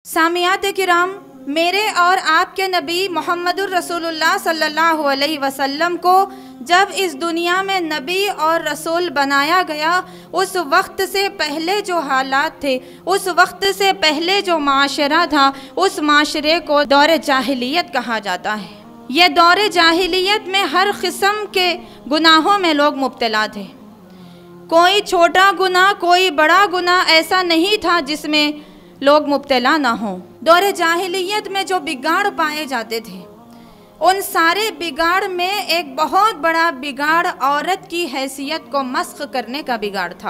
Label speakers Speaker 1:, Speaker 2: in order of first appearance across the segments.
Speaker 1: सामियात किराम, मेरे और आपके नबी मोहम्मदुर रसूलुल्लाह सल्लल्लाहु अलैहि वसल्लम को जब इस दुनिया में नबी और रसूल बनाया गया, उस वक्त से पहले जो हालात थे, उस वक्त से पहले जो माशरा था, उस माशरे को दौर जाहिलियत कहा जाता है। यह दौर जाहिलियत में हर किस्म के गुनाहों में लोग मुब्तला थे। कोई छोटा गुनाह, कोई बड़ा गुनाह ऐसा नहीं था जिसमें लोग मुब्तला ना हों। दौर जाहिलियत में जो बिगाड़ पाए जाते थे, उन सारे बिगाड़ में एक बहुत बड़ा बिगाड़ औरत की हैसियत को मस्ख करने का बिगाड़ था।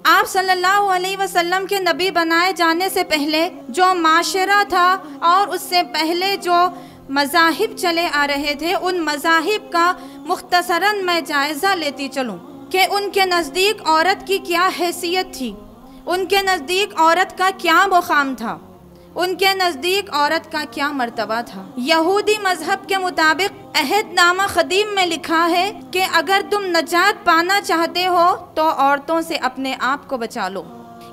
Speaker 1: आप सल्लल्लाहु अलैहि वसल्लम के नबी बनाए जाने से पहले जो माशरा था और उससे पहले जो मज़ाहिब चले आ रहे थे, उन मज़ाहिब का मुख्तसरन मैं जायज़ा लेती चलूँ कि उनके नज़दीक औरत की क्या हैसियत थी, उनके नज़दीक औरत का क्या मुकाम था, उनके नज़दीक औरत का क्या मर्तबा था। यहूदी मज़हब के मुताबिक अहदनामा ख़दीम में लिखा है कि अगर तुम नजात पाना चाहते हो तो औरतों से अपने आप को बचा लो।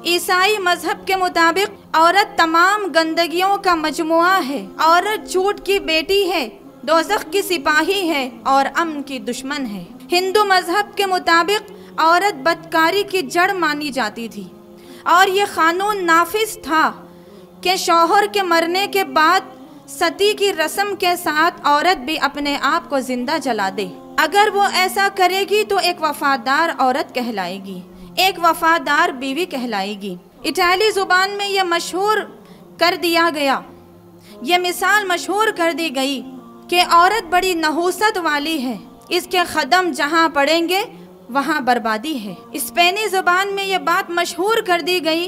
Speaker 1: ईसाई मज़हब के मुताबिक औरत तमाम गंदगियों का मजमुआ है, औरत झूठ की बेटी है, दोज़ख की सिपाही है और अमन की दुश्मन है। हिंदू मज़हब के मुताबिक औरत बदकारी की जड़ मानी जाती थी और ये क़ानून नाफिज था कि शौहर के मरने के बाद सती की रस्म के साथ औरत भी अपने आप को जिंदा जला दे। अगर वो ऐसा करेगी तो एक वफादार औरत कहलाएगी, एक वफादार बीवी कहलाएगी। इटाली ज़ुबान में ये मशहूर कर दिया गया, ये मिसाल मशहूर कर दी गई कि औरत बड़ी नहूसत वाली है, इसके कदम जहाँ पड़ेंगे वहाँ बर्बादी है। स्पेनी ज़ुबान में ये बात मशहूर कर दी गई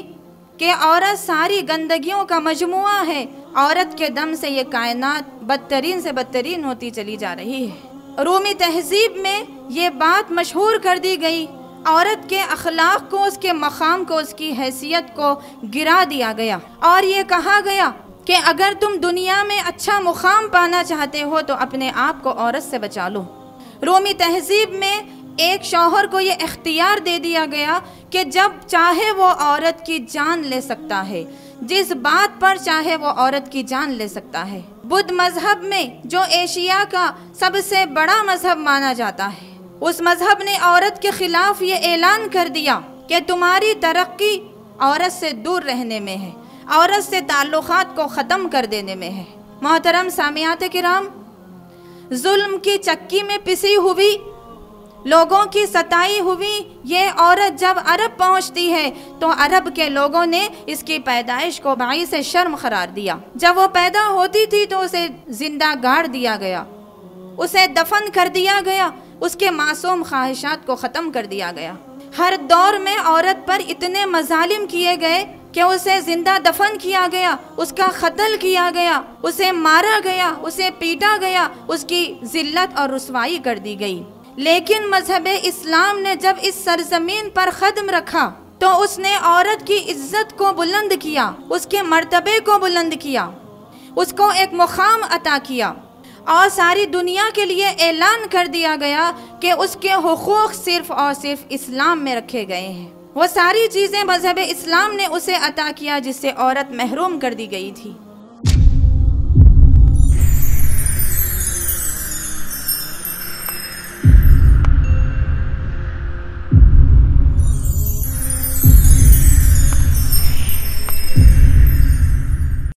Speaker 1: कि औरत सारी गंदगियों का मजमुआ है, औरत के दम से ये कायनात बदतरीन से बदतरीन होती चली जा रही है। रूमी तहजीब में ये बात मशहूर कर दी गई, औरत के अखलाक को, उसके मकाम को, उसकी हैसियत को गिरा दिया गया और ये कहा गया कि अगर तुम दुनिया में अच्छा मुकाम पाना चाहते हो तो अपने आप को औरत से बचा लो। रूमी तहजीब में एक शौहर को ये इख्तियार दे दिया गया कि जब चाहे वो औरत की जान ले सकता है, जिस बात पर चाहे वो औरत की जान ले सकता है। बुद्ध मजहब में, जो एशिया का सबसे बड़ा मजहब माना जाता है, उस मजहब ने औरत के खिलाफ ये ऐलान कर दिया कि तुम्हारी तरक्की औरत से दूर रहने में है, औरत से ताल्लुकात को ख़त्म कर देने में है। मोहतरम सामियात किराम, जुल्म की चक्की में पिसी हुई, लोगों की सताई हुई ये औरत जब अरब पहुंचती है तो अरब के लोगों ने इसकी पैदाइश को बाइस शर्म करार दिया। जब वो पैदा होती थी तो उसे जिंदा गाड़ दिया गया, उसे दफन कर दिया गया, उसके मासूम ख्वाहिशात को ख़त्म कर दिया गया। हर दौर में औरत पर इतने मजालिम किए गए कि उसे जिंदा दफन किया गया, उसका कत्ल किया गया, उसे मारा गया, उसे पीटा गया, उसकी जिल्लत और रुसवाई कर दी गई। लेकिन मजहब इस्लाम ने जब इस सरजमीन पर कदम रखा तो उसने औरत की इज्जत को बुलंद किया, उसके मर्तबे को बुलंद किया, उसको एक मुकाम अता किया और सारी दुनिया के लिए ऐलान कर दिया गया कि उसके हुकूक सिर्फ और सिर्फ इस्लाम में रखे गए हैं। वो सारी चीज़ें मजहब इस्लाम ने उसे अता किया जिससे औरत महरूम कर दी गई थी।